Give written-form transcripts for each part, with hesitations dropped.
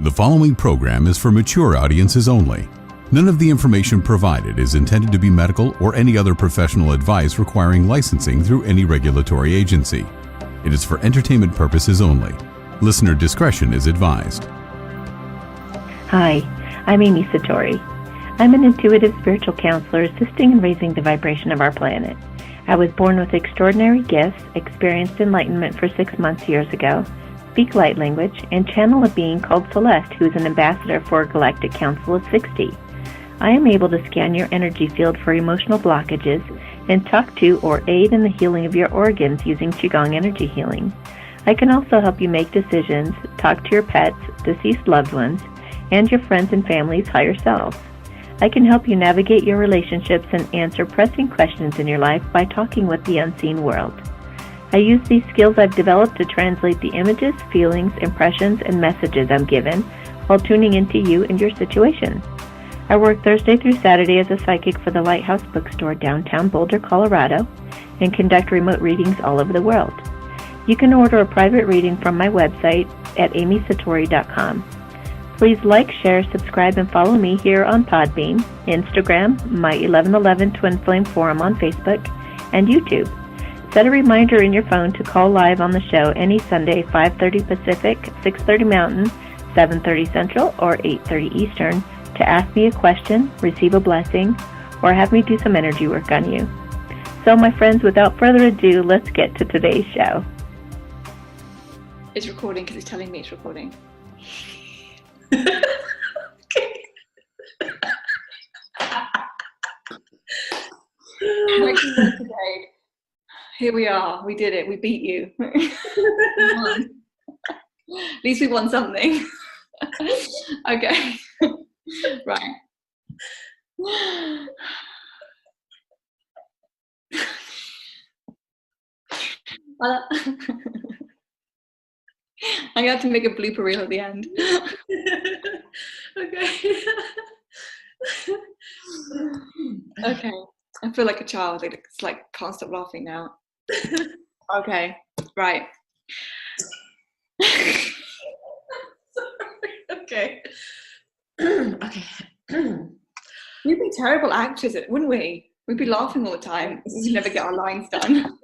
The following program is for mature audiences only. None of the information provided is intended to be medical or any other professional advice requiring licensing through any regulatory agency. It is for entertainment purposes only. Listener discretion is advised. Hi, I'm Amy Satori. I'm an intuitive spiritual counselor assisting in raising the vibration of our planet. I was born with extraordinary gifts, experienced enlightenment for 6 months years ago, speak light language, and channel a being called Celeste, who is an ambassador for a Galactic Council of 60. I am able to scan your energy field for emotional blockages and talk to or aid in the healing of your organs using Qigong energy healing. I can also help you make decisions, talk to your pets, deceased loved ones, and your friends and family's higher selves. I can help you navigate your relationships and answer pressing questions in your life by talking with the unseen world. I use these skills I've developed to translate the images, feelings, impressions, and messages I'm given while tuning into you and your situation. I work Thursday through Saturday as a psychic for the Lighthouse Bookstore downtown Boulder, Colorado, and conduct remote readings all over the world. You can order a private reading from my website at amysatori.com. Please like, share, subscribe, and follow me here on Podbean, Instagram, my 1111 Twin Flame Forum on Facebook, and YouTube. Set a reminder in your phone to call live on the show any Sunday, 5:30 Pacific, 6:30 Mountain, 7:30 Central, or 8:30 Eastern to ask me a question, receive a blessing, or have me do some energy work on you. So, my friends, without further ado, let's get to today's show. It's recording because it's telling me it's recording. Today. Here we are. We did it. We beat you. We won. At least we won something. Okay. Right. I'm gonna have to make a blooper reel at the end. Okay. Okay. I feel like a child. It's like can't stop laughing now. Okay. Right. Okay. Okay. We'd be terrible actors, wouldn't we? We'd be laughing all the time. We'd never get our lines done.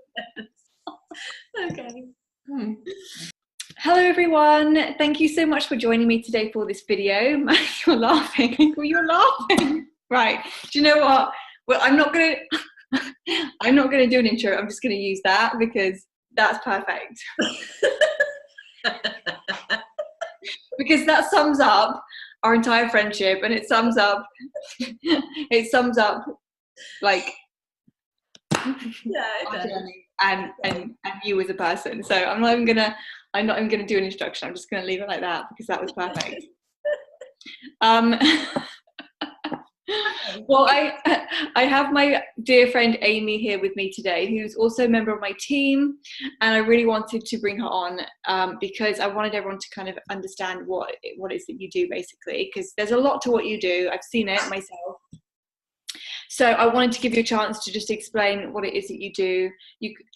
Okay. Hello everyone. Thank you so much for joining me today for this video. You're laughing. You're laughing. Right. Do you know what? Well, I'm not gonna do an intro. I'm just gonna use that because that's perfect. Because that sums up our entire friendship, and it sums up like our journey and you as a person. So I'm not even gonna do an introduction. I'm just gonna leave it like that because that was perfect. Well, I have my dear friend Amy here with me today, who's also a member of my team, and I really wanted to bring her on because I wanted everyone to kind of understand what it is that you do, basically, because there's a lot to what you do. I've seen it myself. So I wanted to give you a chance to just explain what it is that you do,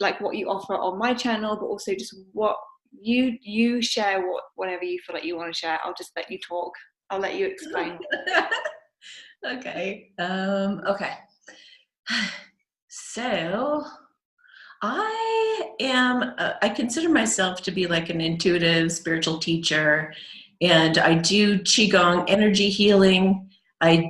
like what you offer on my channel, but also just what you share, whatever you feel like you want to share. I'll just let you talk. I'll let you explain. Okay. Okay. So I consider myself to be like an intuitive spiritual teacher, and I do Qigong energy healing. I'm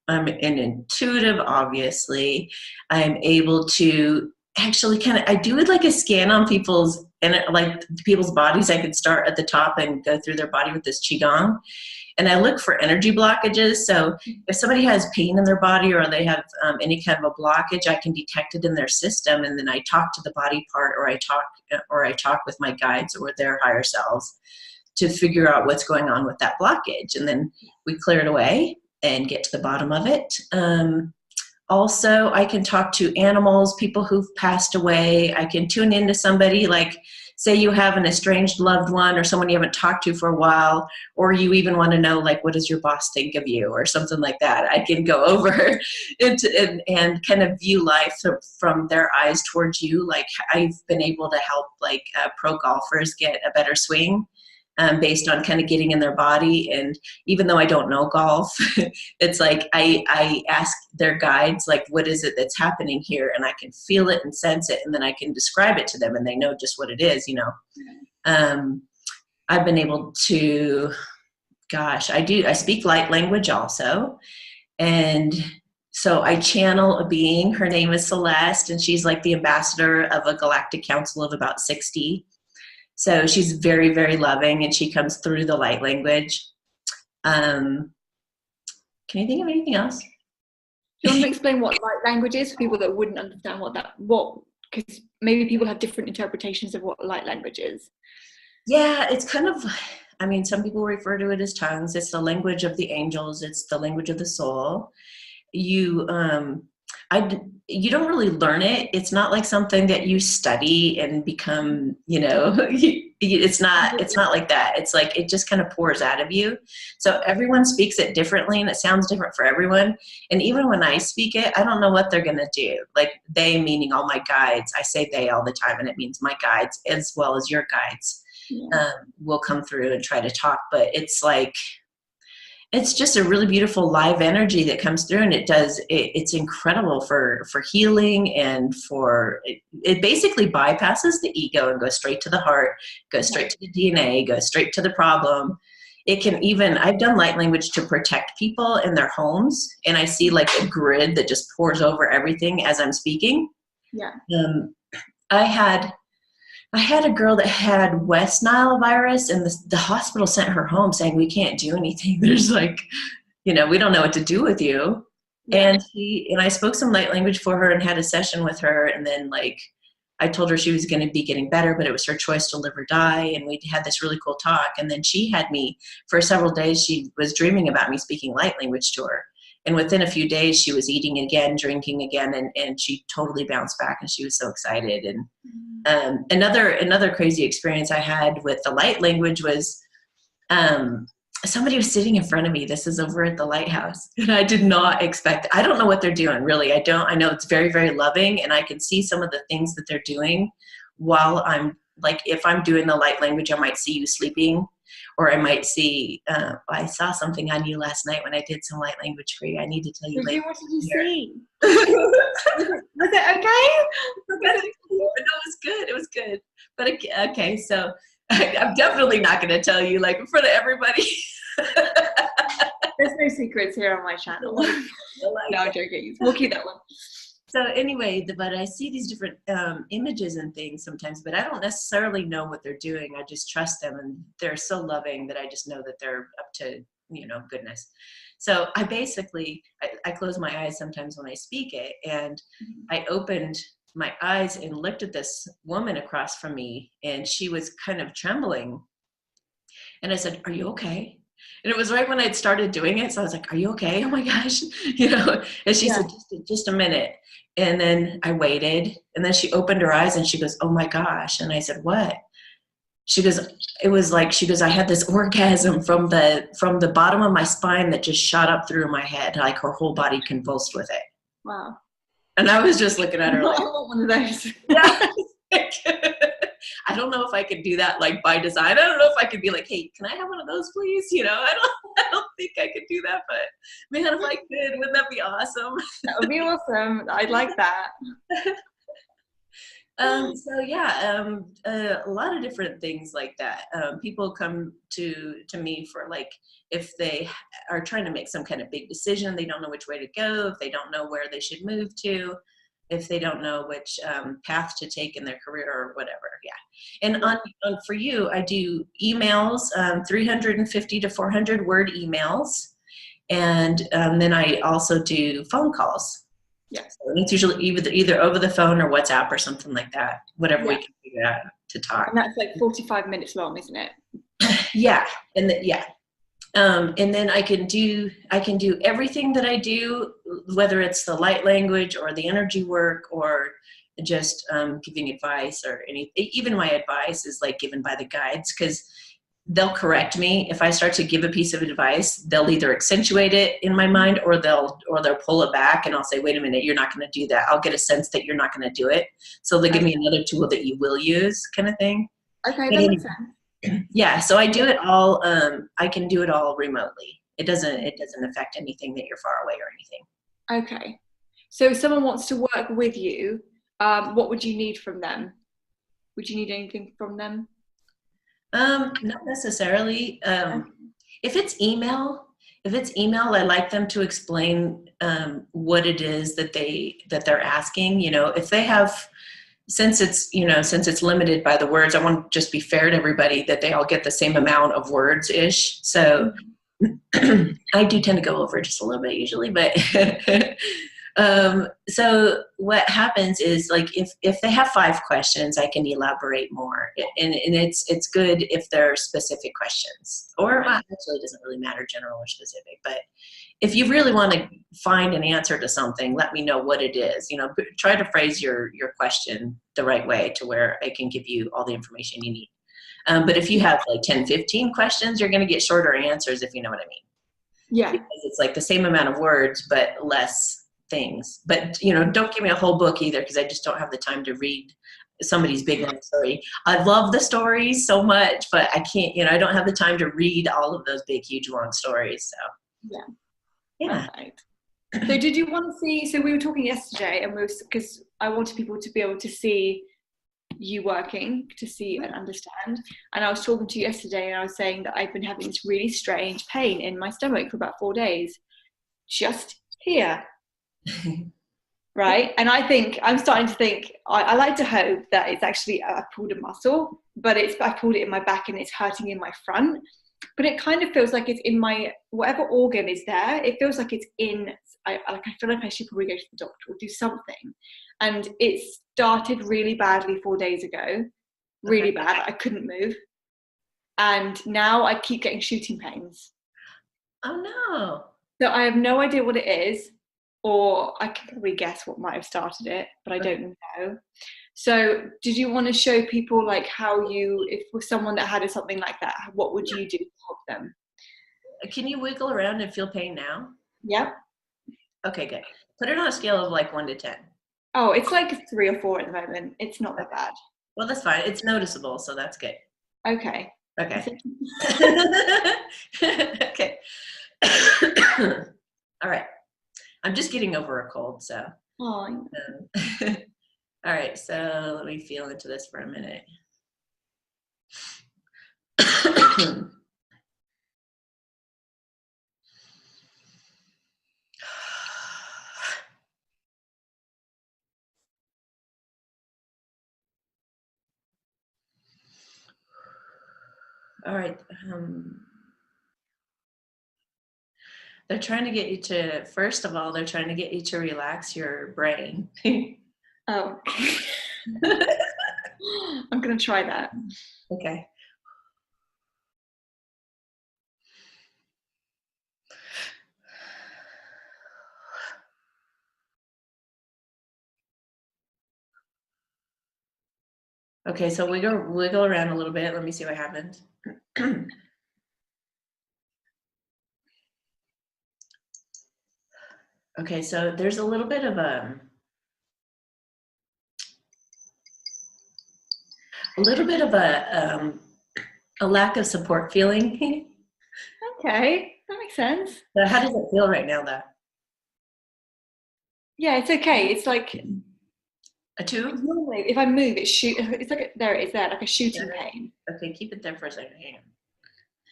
an intuitive, obviously. I'm able to actually I do it like a scan on people's bodies. I could start at the top and go through their body with this Qigong. And I look for energy blockages. So if somebody has pain in their body or they have any kind of a blockage, I can detect it in their system. And then I talk to the body part, or I talk with my guides or their higher selves to figure out what's going on with that blockage. And then we clear it away and get to the bottom of it. Also, I can talk to animals, people who've passed away. I can tune into somebody, like say you have an estranged loved one or someone you haven't talked to for a while, or you even want to know, like, what does your boss think of you or something like that. I can go over and kind of view life from their eyes towards you. Like I've been able to help pro golfers get a better swing based on kind of getting in their body. And even though I don't know golf, it's like I ask their guides, like, what is it that's happening here? And I can feel it and sense it, and then I can describe it to them, and they know just what it is, you know. I've been able to, I speak light language also. And so I channel a being. Her name is Celeste, and she's like the ambassador of a galactic council of about 60. So she's very, very loving, and she comes through the light language. Can you think of anything else? Do you want to explain what light language is for people that wouldn't understand because maybe people have different interpretations of what light language is? Yeah, it's kind of, I mean, some people refer to it as tongues. It's the language of the angels. It's the language of the soul. You don't really learn it. It's not like something that you study and become, you know, it's not like that. It's like, it just kind of pours out of you. So everyone speaks it differently, and it sounds different for everyone. And even when I speak it, I don't know what they're going to do. Like, they meaning all my guides. I say they all the time, and it means my guides as well as your guides will come through and try to talk. But it's like, it's just a really beautiful live energy that comes through, and it's incredible for healing, and it basically bypasses the ego and goes straight to the heart, goes straight to the DNA, goes straight to the problem. It can even, I've done light language to protect people in their homes, and I see like a grid that just pours over everything as I'm speaking. Yeah. I had a girl that had West Nile virus, and the hospital sent her home saying, we can't do anything. There's like, you know, we don't know what to do with you. Yeah. And I spoke some light language for her and had a session with her. And then like, I told her she was going to be getting better, but it was her choice to live or die. And we had this really cool talk. And then she had me for several days. She was dreaming about me speaking light language to her. And within a few days, she was eating again, drinking again, and she totally bounced back, and she was so excited. And another crazy experience I had with the light language was somebody was sitting in front of me. This is over at the lighthouse, and I did not expect it. I don't know what they're doing, really. I know it's very, very loving, and I can see some of the things that they're doing while I'm, like, if I'm doing the light language, I might see you sleeping. Or I might see, I saw something on you last night when I did some light language for you. I need to tell you later. What did you see? Was it okay? No, it was good. It was good. But okay, so I'm definitely not going to tell you like in front of everybody. There's no secrets here on my channel. No, I'm joking. We'll keep that one. So anyway, but I see these different images and things sometimes, but I don't necessarily know what they're doing. I just trust them, and they're so loving that I just know that they're up to, you know, goodness. So I basically, I close my eyes sometimes when I speak it, and I opened my eyes and looked at this woman across from me, and she was kind of trembling. And I said, "Are you okay?" And it was right when I'd started doing it. So I was like, "Are you okay? Oh my gosh." You know, and she said, just a minute. And then I waited, and then she opened her eyes and she goes, "Oh my gosh." And I said, "What?" She goes, "It was like," she goes, "I had this orgasm from the bottom of my spine that just shot up through my head. Like her whole body convulsed with it." Wow. And I was just looking at her like, I want one of those. Yeah. I don't know if I could do that like by design. I don't know if I could be like, "Hey, can I have one of those, please?" You know, I don't think I could do that, but man, if I could, wouldn't that be awesome? That would be awesome. I'd like that. So yeah, a lot of different things like that. People come to me for like, if they are trying to make some kind of big decision, they don't know which way to go, if they don't know where they should move to, if they don't know which path to take in their career or whatever. Yeah. And on for you, I do emails, 350 to 400 word emails. And then I also do phone calls. Yeah. So it's usually either over the phone or WhatsApp or something like that, whatever we can figure out to talk. And that's like 45 minutes long, isn't it? Yeah. And then I can do everything that I do, whether it's the light language or the energy work or just giving advice or anything. Even my advice is like given by the guides, because they'll correct me if I start to give a piece of advice. They'll either accentuate it in my mind or they'll pull it back, and I'll say, "Wait a minute, you're not going to do that." I'll get a sense that you're not going to do it, so they'll give me another tool that you will use, kind of thing. Okay, that makes sense. Yeah, so I do it all. I can do it all remotely. It doesn't affect anything that you're far away or anything. Okay. So if someone wants to work with you, what would you need from them? Would you need anything from them? Not necessarily. If it's email, I like them to explain what it is that they're asking. If they have, since it's limited by the words, I want to just be fair to everybody that they all get the same amount of words ish. So I do tend to go over just a little bit usually, but so what happens is, like, if they have 5 questions, I can elaborate more, and it's good if they're specific questions, or well, actually it doesn't really matter, general or specific. But if you really want to find an answer to something, let me know what it is. Try to phrase your question the right way to where I can give you all the information you need. But if you have like 10, 15 questions, you're going to get shorter answers, if you know what I mean. Yeah. Because it's like the same amount of words, but less things. But, don't give me a whole book either, because I just don't have the time to read somebody's big long story. I love the stories so much, but I can't, I don't have the time to read all of those big, huge, long stories. So, yeah. Perfect. So did you want to see, so we were talking yesterday, and because I wanted people to be able to see you working, to see and understand. And I was talking to you yesterday, and I was saying that I've been having this really strange pain in my stomach for about 4 days, just here. Right? And I'm starting to think, I like to hope that it's actually, I pulled a muscle, but I pulled it in my back and it's hurting in my front. But it kind of feels like it's in my, whatever organ is there, it feels like it's in, I feel like I should probably go to the doctor or do something. And it started really badly 4 days ago, really bad. I couldn't move. And now I keep getting shooting pains. Oh no. So I have no idea what it is, or I can probably guess what might have started it, but I don't know. So did you want to show people, like, how if with someone that had something like that, what would you do to help them? Can you wiggle around and feel pain now? Yep. Okay, good. Put it on a scale of like 1 to 10. Oh, it's like 3 or 4 at the moment. It's not that bad. Well, that's fine. It's noticeable, so that's good. Okay. Okay. Okay. All right. I'm just getting over a cold, so. Oh. All right, so let me feel into this for a minute. All right. They're trying to get you to, first of all, they're trying to get you to relax your brain. Oh. I'm going to try that. Okay. Okay, so wiggle around a little bit. Let me see what happens. Okay, so there's a little bit of a lack of support feeling. Okay, that makes sense. So how does it feel right now, though? Yeah, it's okay. It's like a 2? Normally, if I move, it's like there it is there, like a shooting pain. Okay, keep it there for a second. Hang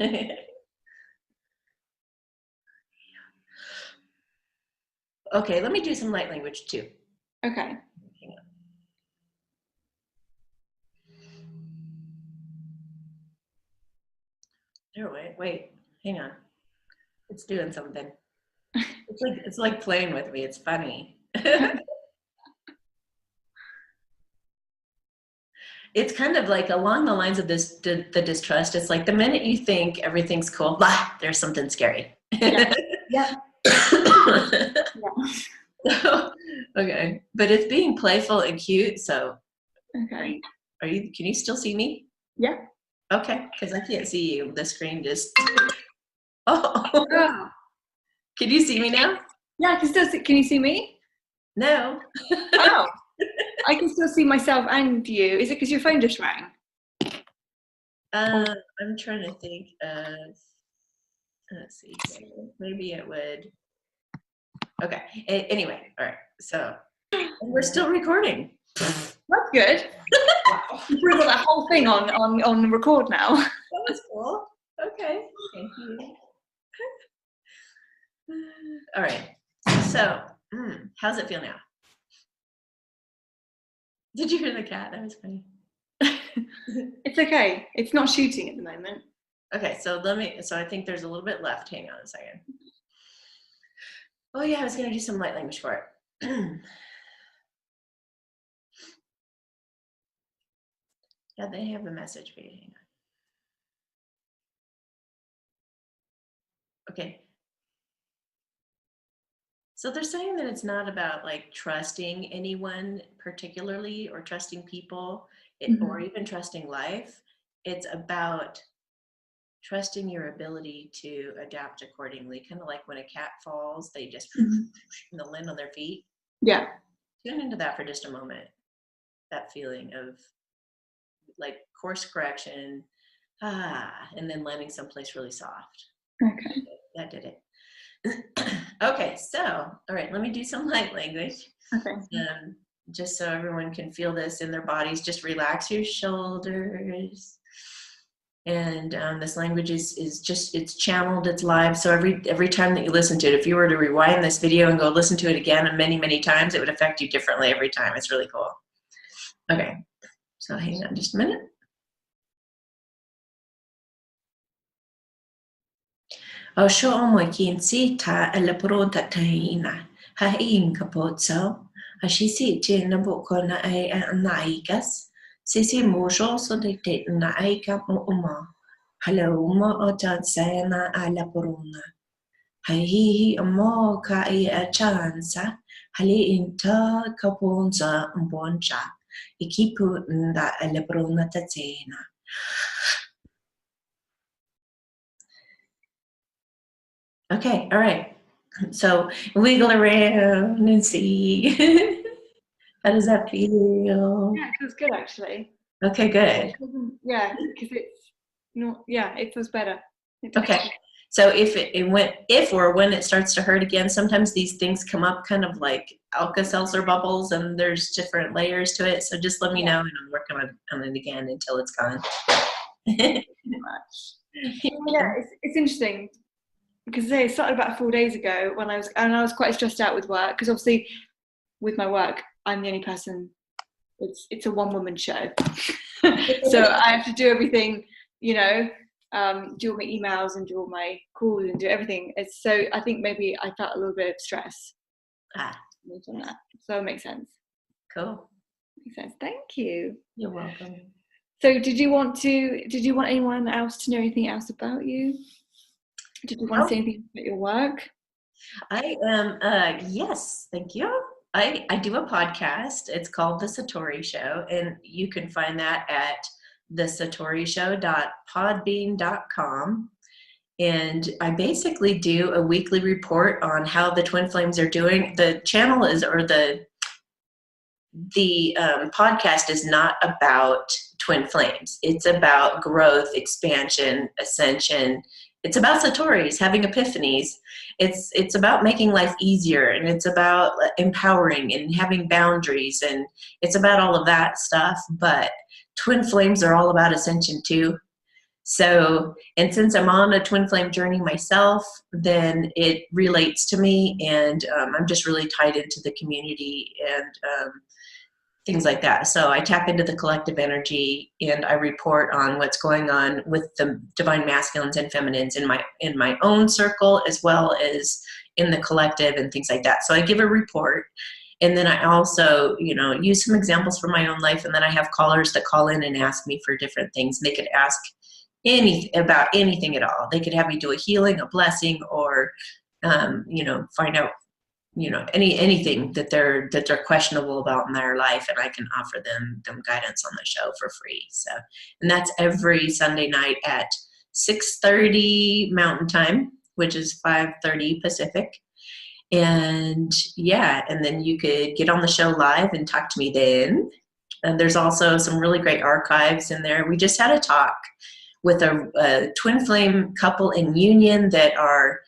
on. Okay, let me do some light language too. Okay. Hang on. There, wait, hang on. It's doing something. It's like playing with me. It's funny. It's kind of like along the lines of this, the distrust. It's like the minute you think everything's cool, blah, there's something scary. Yeah. Yeah. So, okay, but it's being playful and cute. So, okay. Can you still see me? Yeah. Okay, because I can't see you. The screen just. Oh. Can you see me now? Yeah, I can still see. Can you see me? No. Oh. I can still see myself and you. Is it because your phone just rang? I'm trying to think of, let's see here. Maybe it would. Okay. Anyway, all right. So we're still recording. That's good. We've got that whole thing on record now. That was cool. Okay. Thank you. All right. So, how's it feel now? Did you hear the cat? That was funny. It's okay. It's not shooting at the moment. Okay, so I think there's a little bit left. Hang on a second. Oh yeah, I was gonna do some light language for it. Yeah, they have a message for you. Hang on. Okay. So they're saying that it's not about like trusting anyone particularly or trusting people or even trusting life. It's about trusting your ability to adapt accordingly. Kind of like when a cat falls, they just they'll land on their feet. Yeah. Tune into that for just a moment. That feeling of like course correction, and then landing someplace really soft. Okay. That did it. Okay, so all right, let me do some light language. Okay. Just so everyone can feel this in their bodies, just relax your shoulders. And this language is just, it's channeled, it's live. So every time that you listen to it, if you were to rewind this video and go listen to it again and many times, it would affect you differently every time. It's really cool. Okay, so hang on just a minute. Osho moikinsi ta elapronta taina ha in kapotso ashisi tina bokona ai naikas sisi mojo so de na ai kap uma hello uma otan sana alaprona hi mo ka a chansa hali inta kaponza mboncha ikipu nda alaprona tatina. Okay, all right. So wiggle around and see. How does that feel? Yeah, it feels good actually. Okay, good. Yeah, because it's not. Yeah, it feels better. Okay. So if or when it starts to hurt again, sometimes these things come up kind of like Alka-Seltzer bubbles, and there's different layers to it. So just let me know, and I'll work on it again until it's gone. Thank you much. Yeah, it's interesting. Because it started about 4 days ago when I was quite stressed out with work, because obviously with my work I'm the only person. It's a one-woman show, so I have to do everything, do all my emails and do all my calls and do everything. So I think maybe I felt a little bit of stress on that. So it makes sense. Cool. Makes sense. Thank you. You're welcome. So did you want anyone else to know anything else about you? Did you want to say anything about your work? I am, yes, thank you. I do a podcast. It's called The Satori Show, and you can find that at thesatorishow.podbean.com. And I basically do a weekly report on how the twin flames are doing. The channel the podcast is not about twin flames. It's about growth, expansion, ascension. It's about Satoris having epiphanies. It's about making life easier, and it's about empowering and having boundaries, and it's about all of that stuff. But twin flames are all about ascension too. So, and since I'm on a twin flame journey myself, then it relates to me, and I'm just really tied into the community and things like that. So I tap into the collective energy, and I report on what's going on with the divine masculines and feminines in my own circle, as well as in the collective and things like that. So I give a report, and then I also, use some examples from my own life. And then I have callers that call in and ask me for different things. They could ask about anything at all. They could have me do a healing, a blessing, or, find out, anything that they're questionable about in their life, and I can offer them guidance on the show for free. So, and that's every Sunday night at 6:30 Mountain Time, which is 5:30 Pacific. And yeah, and then you could get on the show live and talk to me then. And there's also some really great archives in there. We just had a talk with a twin flame couple in union that are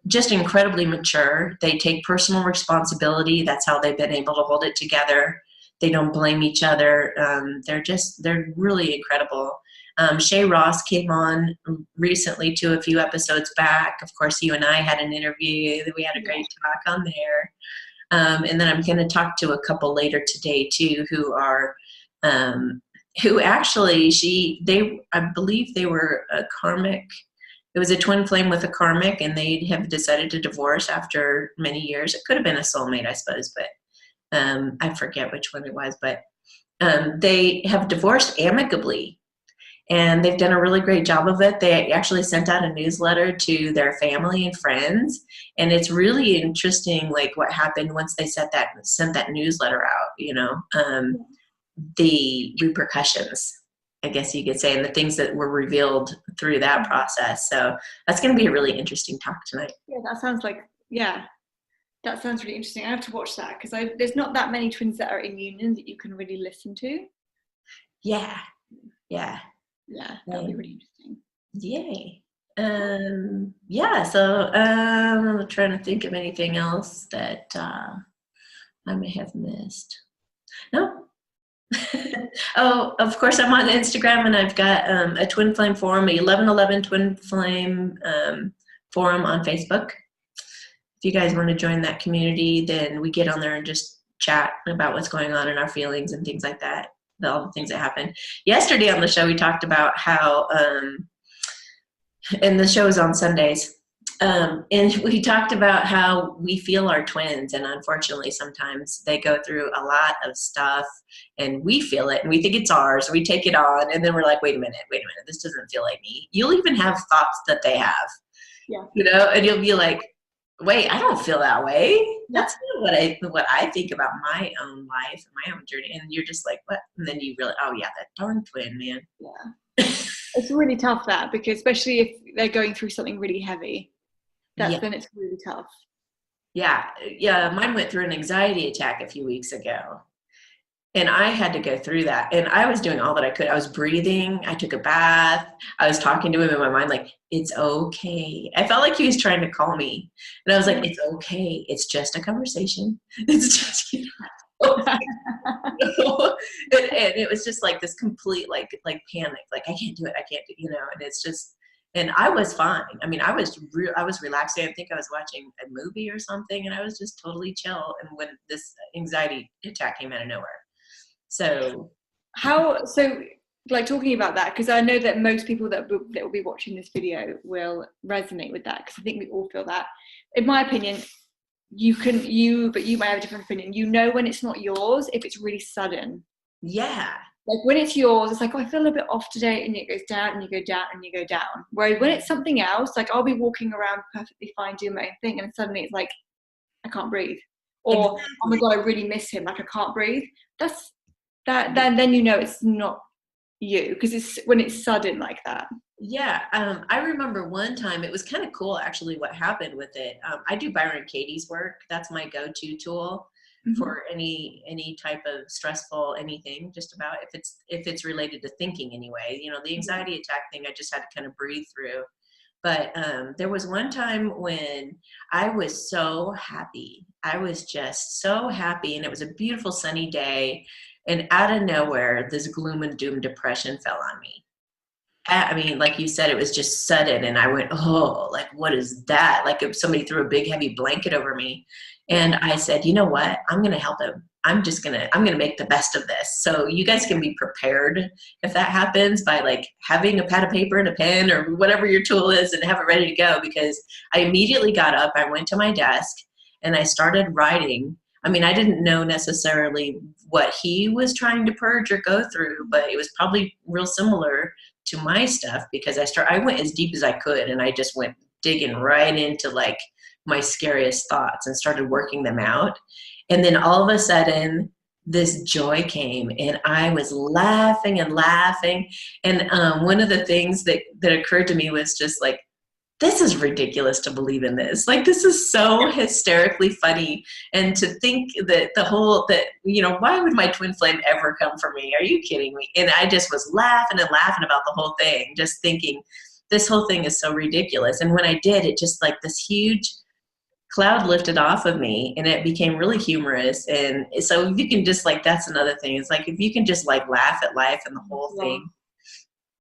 just incredibly mature. They take personal responsibility. That's how they've been able to hold it together. They don't blame each other. They're really incredible. Shay Ross came on recently a few episodes back. Of course, you and I had an interview. We had a great talk on there. And then I'm going to talk to a couple later today too, who are, who actually, I believe they were a karmic. It was a twin flame with a karmic, and they have decided to divorce after many years. It could have been a soulmate, I suppose, but I forget which one it was. But they have divorced amicably, and they've done a really great job of it. They actually sent out a newsletter to their family and friends, and it's really interesting, like what happened once they sent that newsletter out. The repercussions, I guess you could say, and the things that were revealed through that process. So that's going to be a really interesting talk tonight. Yeah, that sounds really interesting. I have to watch that because there's not that many twins that are in union that you can really listen to. Yeah, that'll be really interesting. Yay. So I'm trying to think of anything else that I may have missed. No. Oh, of course, I'm on Instagram, and I've got a Twin Flame forum, a 1111 Twin Flame forum on Facebook. If you guys want to join that community, then we get on there and just chat about what's going on and our feelings and things like that, all the things that happen. Yesterday on the show, we talked about how, and the show is on Sundays, and we talked about how we feel our twins, and unfortunately sometimes they go through a lot of stuff and we feel it and we think it's ours, and we take it on, and then we're like, wait a minute, this doesn't feel like me. You'll even have thoughts that they have, and you'll be like, wait, I don't feel that way. That's not what I think about my own life and my own journey. And you're just like, what? And then you realize, oh yeah, that darn twin, man. Yeah. It's really tough, that, because especially if they're going through something really heavy, then it's really tough. Yeah. Mine went through an anxiety attack a few weeks ago, and I had to go through that. And I was doing all that I could. I was breathing. I took a bath. I was talking to him in my mind, like, it's okay. I felt like he was trying to call me, and I was like, it's okay. It's just a conversation. It's just, and it was just like this complete like panic, like I can't do it, and it's just, and I was fine. I mean, I was relaxing. I think I was watching a movie or something, and I was just totally chill. And when this anxiety attack came out of nowhere, so like talking about that, because I know that most people that will be watching this video will resonate with that, because I think we all feel that. In my opinion, but you might have a different opinion. You know when it's not yours if it's really sudden. Yeah. Like when it's yours, it's like, oh, I feel a bit off today, and it goes down and you go down and you go down. Whereas when it's something else, like I'll be walking around perfectly fine doing my own thing, and suddenly it's like, I can't breathe. Or, oh my God, I really miss him, like I can't breathe. Then you know it's not you, because it's when it's sudden like that. Yeah, I remember one time, it was kind of cool actually what happened with it. I do Byron Katie's work. That's my go-to tool for any type of stressful anything, just about, if it's related to thinking anyway. The anxiety attack thing, I just had to kind of breathe through. But there was one time when I was so happy. I was just so happy, and it was a beautiful sunny day, and out of nowhere, this gloom and doom depression fell on me. I mean, like you said, it was just sudden, and I went, oh, like, what is that? Like if somebody threw a big heavy blanket over me. And I said, you know what? I'm going to help him. I'm going to make the best of this. So you guys can be prepared if that happens by like having a pad of paper and a pen or whatever your tool is, and have it ready to go. Because I immediately got up, I went to my desk, and I started writing. I mean, I didn't know necessarily what he was trying to purge or go through, but it was probably real similar to my stuff, because I went as deep as I could, and I just went digging right into like my scariest thoughts and started working them out. And then all of a sudden this joy came, and I was laughing and laughing. And one of the things that occurred to me was just like, this is ridiculous to believe in this. Like, this is so hysterically funny. And to think that why would my twin flame ever come for me? Are you kidding me? And I just was laughing and laughing about the whole thing, just thinking this whole thing is so ridiculous. And when I did, it just like this huge cloud lifted off of me, and it became really humorous. And so if you can just like, that's another thing. It's like, if you can just like laugh at life and the whole thing.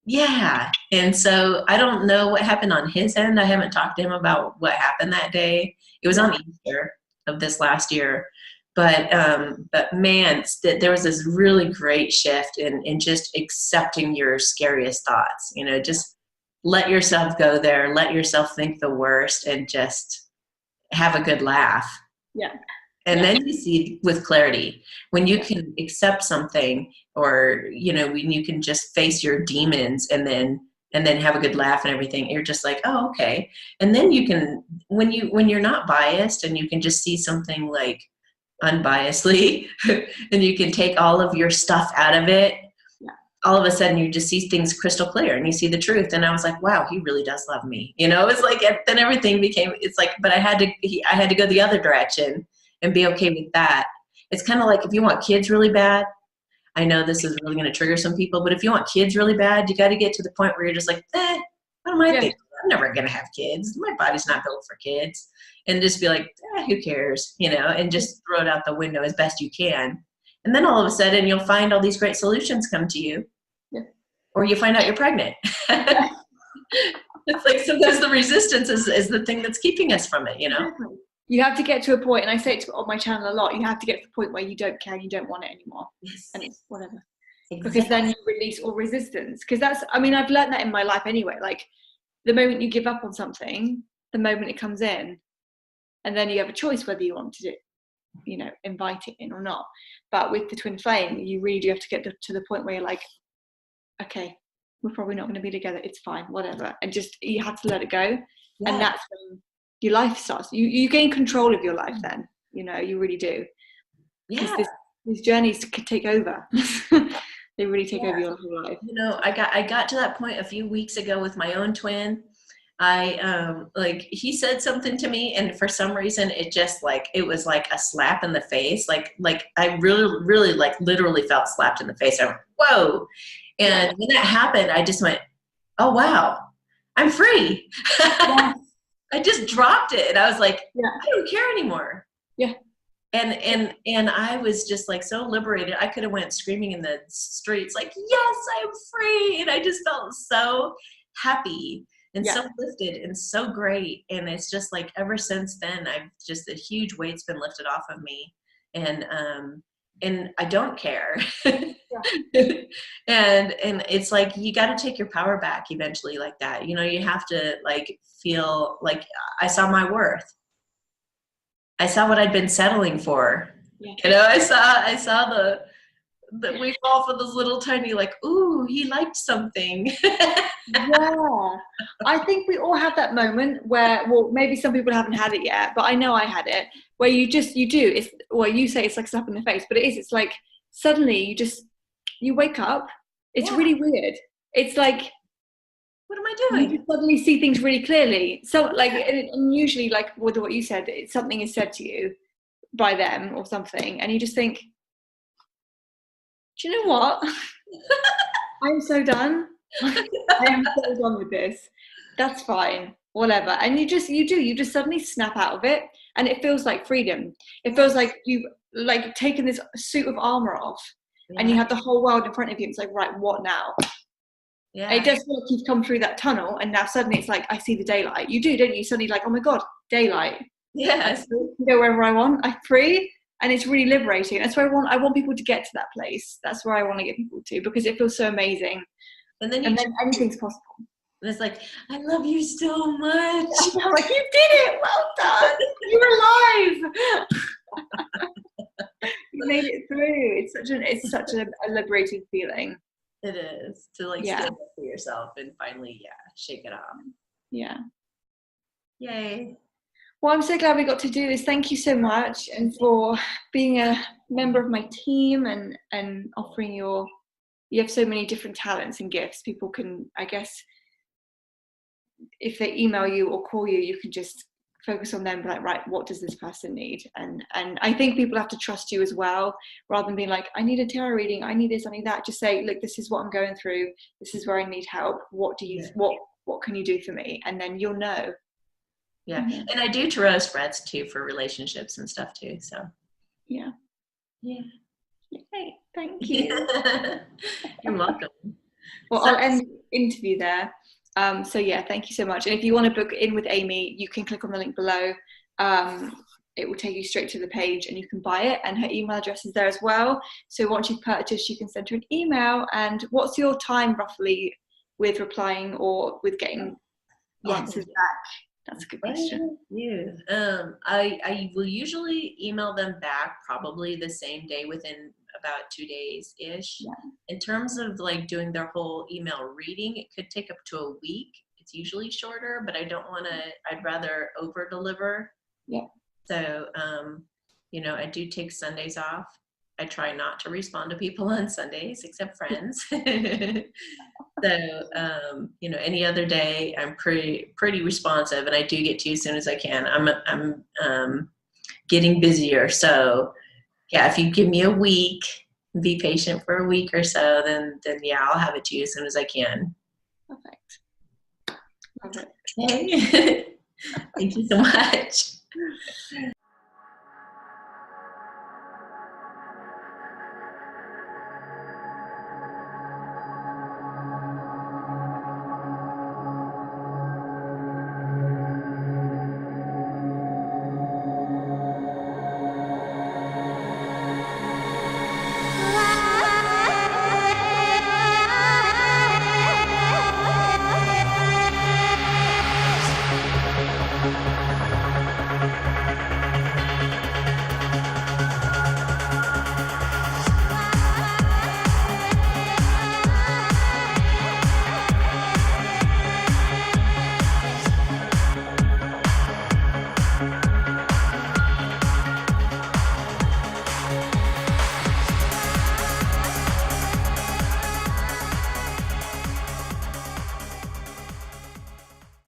Yeah. And so I don't know what happened on his end. I haven't talked to him about what happened that day. It was on Easter of this last year. But man, there was this really great shift in just accepting your scariest thoughts. You know, just let yourself go there, let yourself think the worst, and just have a good laugh. Yeah. And then you see with clarity, when you can accept something, or, you know, when you can just face your demons and then have a good laugh and everything, you're just like, oh, okay. And then you can, when you're not biased and you can just see something like unbiasedly and you can take all of your stuff out of it, all of a sudden you just see things crystal clear and you see the truth. And I was like, wow, he really does love me. You know, it's like, then everything became, it's like, but I had to go the other direction and be okay with that. It's kind of like if you want kids really bad, I know this is really going to trigger some people, but if you want kids really bad, you got to get to the point where you're just like, what am I thinking? I'm never going to have kids. My body's not built for kids. And just be like, who cares? You know, and just throw it out the window as best you can. And then all of a sudden you'll find all these great solutions come to you. Yeah. Or you find out you're pregnant. It's like sometimes the resistance is the thing that's keeping us from it, you know? You have to get to a point, and I say it on my channel a lot, you have to get to the point where you don't care and you don't want it anymore. Yes. And it's whatever. Exactly. Because then you release all resistance. Because I've learned that in my life anyway. Like, the moment you give up on something, the moment it comes in, and then you have a choice whether you want to, you know, invite it in or not. But with the twin flame, you really do have to get to the point where you're like, okay, we're probably not going to be together. It's fine, whatever. And just, you have to let it go. Yeah. And that's when your life starts. You gain control of your life then. You know, you really do. Yeah. Because these journeys could take over. They really take over your whole life. You know, I got to that point a few weeks ago with my own twin. He said something to me, and for some reason it just like, it was like a slap in the face. Like I really like literally felt slapped in the face. I went, whoa. And when that happened, I just went, oh, wow, I'm free. Yes. I just dropped it. And I was like, I don't care anymore. Yeah. And I was just like so liberated. I could have went screaming in the streets like, yes, I'm free. And I just felt so happy and so lifted and so great. And it's just like, ever since then, I've just, a huge weight's been lifted off of me. And I don't care. And it's like, you got to take your power back eventually like that. You know, you have to like feel like I saw my worth. I saw what I'd been settling for. Yeah. You know, I saw the we fall for those little tiny, like, ooh, he liked something. Yeah. I think we all have that moment where, well, maybe some people haven't had it yet, but I know I had it, where you do. It's, well, you say it's like a slap in the face, but it is. It's like suddenly you wake up. It's really weird. It's like, what am I doing? You suddenly see things really clearly. So like, and usually like with what you said, something is said to you by them or something, and you just think, do you know what? I'm so done. I am so done with this. That's fine. Whatever. And you just suddenly snap out of it, and it feels like freedom. It feels like you've like taken this suit of armor off, and you have the whole world in front of you. It's like, right, what now? Yeah. And it does feel like you've come through that tunnel, and now suddenly it's like, I see the daylight. You do, don't you? Suddenly like, oh my God, daylight. Yes. I can go wherever I want. I'm free. And it's really liberating. That's where I want people to get to that place. That's where I want to get people to, because it feels so amazing. And then anything's possible. And it's like, I love you so much. I'm like, you did it. Well done. You're alive. You made it through. It's such a liberating feeling. It is, to like stand up for yourself and finally, shake it off. Yeah. Yay. Well, I'm so glad we got to do this. Thank you so much, and for being a member of my team and offering you have so many different talents and gifts. People can, I guess, if they email you or call you, you can just focus on them, like, right, what does this person need? And I think people have to trust you as well, rather than being like, I need a tarot reading, I need this, I need that. Just say, look, this is what I'm going through, this is where I need help, what do you what can you do for me? And then you'll know. Yeah. And I do tarot spreads too for relationships and stuff too, so yeah. Hey, thank you. You're welcome. Well, I'll end the interview there. So yeah, thank you so much. And if you want to book in with Amy, you can click on the link below. It will take you straight to the page and you can buy it, and her email address is there as well. So once you've purchased, you can send her an email. And what's your time roughly with replying or with getting answers back? That's a good question. I will usually email them back probably the same day, within about 2 days ish. In terms of like doing their whole email reading, it could take up to a week. It's usually shorter, but I don't want to, I'd rather over deliver. So I do take Sundays off. I try not to respond to people on Sundays except friends. So any other day I'm pretty responsive, and I do get to you as soon as I can. I'm getting busier, so yeah, if you give me a week, be patient for a week or so, then yeah, I'll have it to you as soon as I can. Perfect. Love it. Okay. Thank you so much.